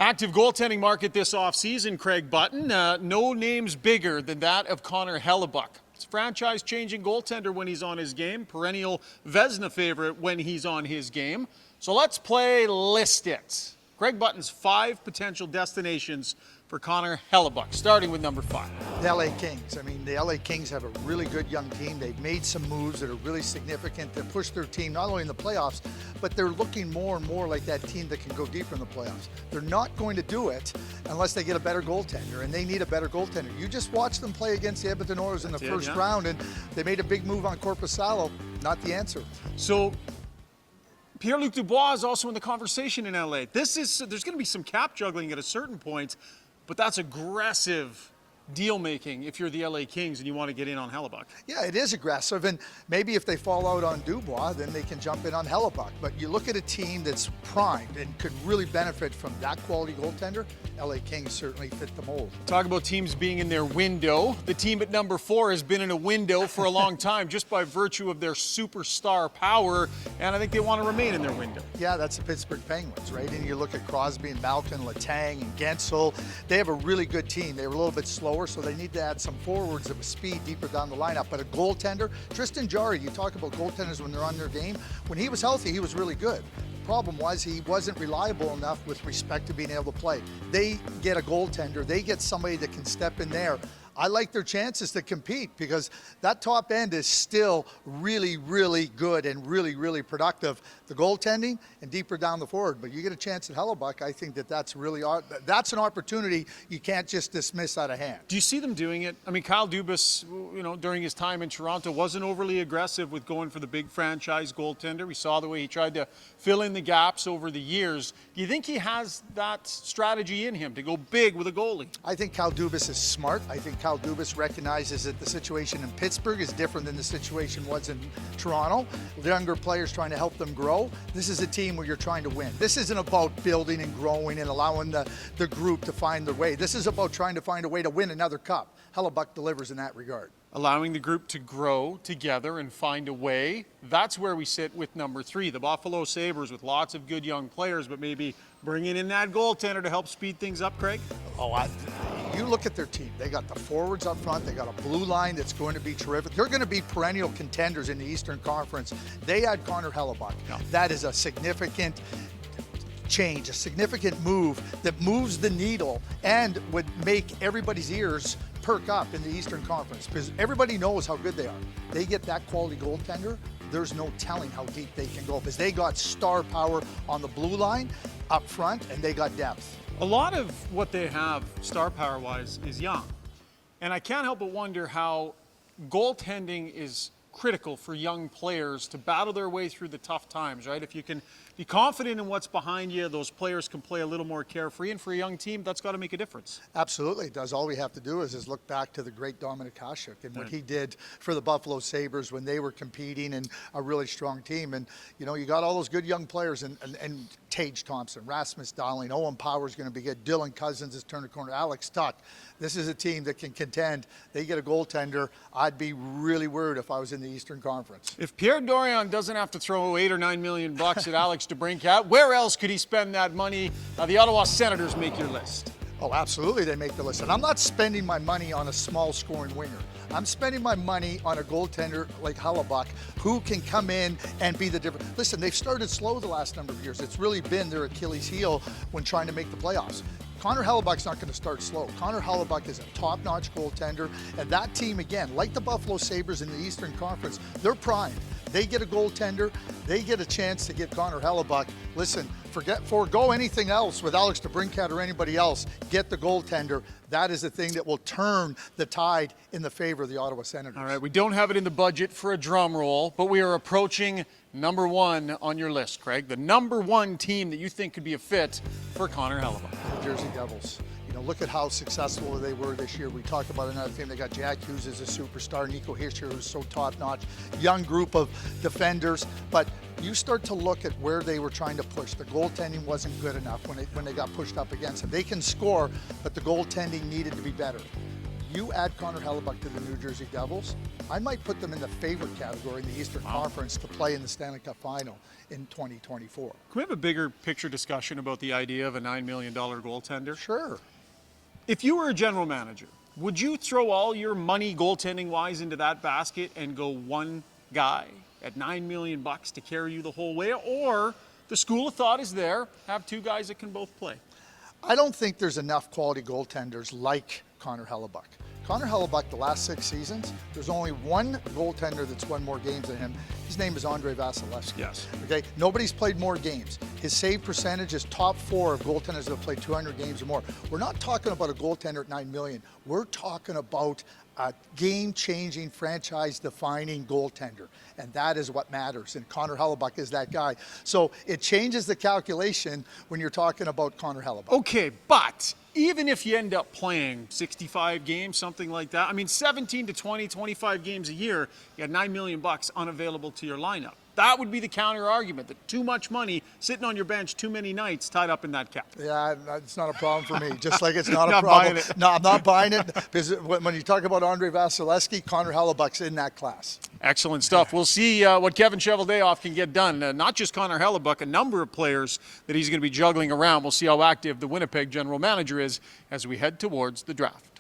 Active goaltending market this offseason, Craig Button. No names bigger than that of Connor Hellebuyck. It's a franchise-changing goaltender when he's on his game, perennial Vezina favorite when he's on his game. So let's play List It. Craig Button's 5 potential destinations for Connor Hellebuyck, starting with number 5. The LA Kings. I mean, the LA Kings have a really good young team. They've made some moves that are really significant to push their team not only in the playoffs, but they're looking more and more like that team that can go deeper in the playoffs. They're not going to do it unless they get a better goaltender, and they need a better goaltender. You just watch them play against the Edmonton Oilers in the first round, and they made a big move on Korpisalo. Not the answer. So Pierre-Luc Dubois is also in the conversation in LA. There's going to be some cap juggling at a certain point, but that's aggressive deal-making if you're the LA Kings and you want to get in on Hellebuyck. Yeah, it is aggressive, and maybe if they fall out on Dubois, then they can jump in on Hellebuyck. But you look at a team that's primed and could really benefit from that quality goaltender, LA Kings certainly fit the mold. Talk about teams being in their window. The team at number 4 has been in a window for a long time just by virtue of their superstar power, and I think they want to remain in their window. Yeah, that's the Pittsburgh Penguins, right? And you look at Crosby and Malkin, Letang and Gensel. They have a really good team. They were a little bit slower, so they need to add some forwards of speed deeper down the lineup. But a goaltender, Tristan Jarry, you talk about goaltenders when they're on their game. When he was healthy, he was really good. The problem was he wasn't reliable enough with respect to being able to play. They get a goaltender, they get somebody that can step in there. I like their chances to compete because that top end is still really, really good and really, really productive. The goaltending and deeper down the forward. But you get a chance at Hellebuyck, I think that's an opportunity you can't just dismiss out of hand. Do you see them doing it? I mean, Kyle Dubas, during his time in Toronto, wasn't overly aggressive with going for the big franchise goaltender. We saw the way he tried to fill in the gaps over the years. Do you think he has that strategy in him to go big with a goalie? I think Kyle Dubas is smart. I think Kyle Dubas recognizes that the situation in Pittsburgh is different than the situation was in Toronto. The younger players trying to help them grow. This is a team where you're trying to win. This isn't about building and growing and allowing the group to find their way. This is about trying to find a way to win another cup. Hellebuyck delivers in that regard. Allowing the group to grow together and find a way. That's where we sit with number 3, the Buffalo Sabres, with lots of good young players, but maybe bringing in that goaltender to help speed things up, Craig? You look at their team. They got the forwards up front. They got a blue line that's going to be terrific. They're going to be perennial contenders in the Eastern Conference. They had Connor Hellebuyck. Yeah. That is a significant change, a significant move that moves the needle and would make everybody's ears perk up in the Eastern Conference because everybody knows how good they are. They get that quality goaltender, there's no telling how deep they can go because they got star power on the blue line up front and they got depth. A lot of what they have, star power-wise, is young. And I can't help but wonder how goaltending is critical for young players to battle their way through the tough times, right? If you can be confident in what's behind you, those players can play a little more carefree, and for a young team, that's got to make a difference. Absolutely, it does. All we have to do is look back to the great Dominik Hasek and what he did for the Buffalo Sabres when they were competing in a really strong team. And, you got all those good young players and Tage Thompson, Rasmus Dahlin, Owen Power's going to be good, Dylan Cousins has turned a corner, Alex Tuck. This is a team that can contend. They get a goaltender. I'd be really worried if I was in the Eastern Conference. If Pierre Dorion doesn't have to throw $8 or $9 million at Alex DeBrincat, where else could he spend that money? The Ottawa Senators make your list. Oh, absolutely, they make the list. And I'm not spending my money on a small scoring winger. I'm spending my money on a goaltender like Hellebuyck who can come in and be the difference. Listen, they've started slow the last number of years. It's really been their Achilles heel when trying to make the playoffs. Connor Hellebuyck's not going to start slow. Connor Hellebuyck is a top-notch goaltender, and that team, again, like the Buffalo Sabres in the Eastern Conference, they're primed. They get a goaltender. They get a chance to get Connor Hellebuyck. Listen, forego anything else with Alex DeBrincat or anybody else. Get the goaltender. That is the thing that will turn the tide in the favor of the Ottawa Senators. All right, we don't have it in the budget for a drum roll, but we are approaching number 1 on your list, Craig. The number 1 team that you think could be a fit for Connor Hellebuyck. The Jersey Devils. Look at how successful they were this year. We talked about another team. They got Jack Hughes as a superstar, Nico Hischier, who's so top-notch, young group of defenders. But you start to look at where they were trying to push. The goaltending wasn't good enough when they got pushed up against them. They can score, but the goaltending needed to be better. you add Connor Hellebuyck to the New Jersey Devils, I might put them in the favorite category in the Eastern Conference to play in the Stanley Cup final in 2024. Can we have a bigger picture discussion about the idea of a $9 million goaltender? Sure. If you were a general manager, would you throw all your money goaltending-wise into that basket and go one guy at $9 million to carry you the whole way? Or the school of thought is there, have two guys that can both play? I don't think there's enough quality goaltenders like Connor Hellebuyck. Connor Hellebuyck, the last 6 seasons, there's only one goaltender that's won more games than him. His name is Andrei Vasilevsky. Yes. Okay, nobody's played more games. His save percentage is top 4 of goaltenders that have played 200 games or more. We're not talking about a goaltender at $9 million. We're talking about a game-changing, franchise-defining goaltender, and that is what matters, and Connor Hellebuyck is that guy. So it changes the calculation when you're talking about Connor Hellebuyck. Okay, but even if you end up playing 65 games, something like that, I mean, 17 to 20, 25 games a year, you got $9 million unavailable to your lineup. That would be the counter argument, that too much money sitting on your bench too many nights tied up in that cap. Yeah, it's not a problem for me. Just like it's not a Not problem. buying it. No, I'm not buying it because when you talk about Andrei Vasilevsky, Connor Hellebuyck's in that class. Excellent stuff. We'll see what Kevin Cheveldayoff can get done. Not just Connor Hellebuyck, a number of players that he's going to be juggling around. We'll see how active the Winnipeg general manager is as we head towards the draft.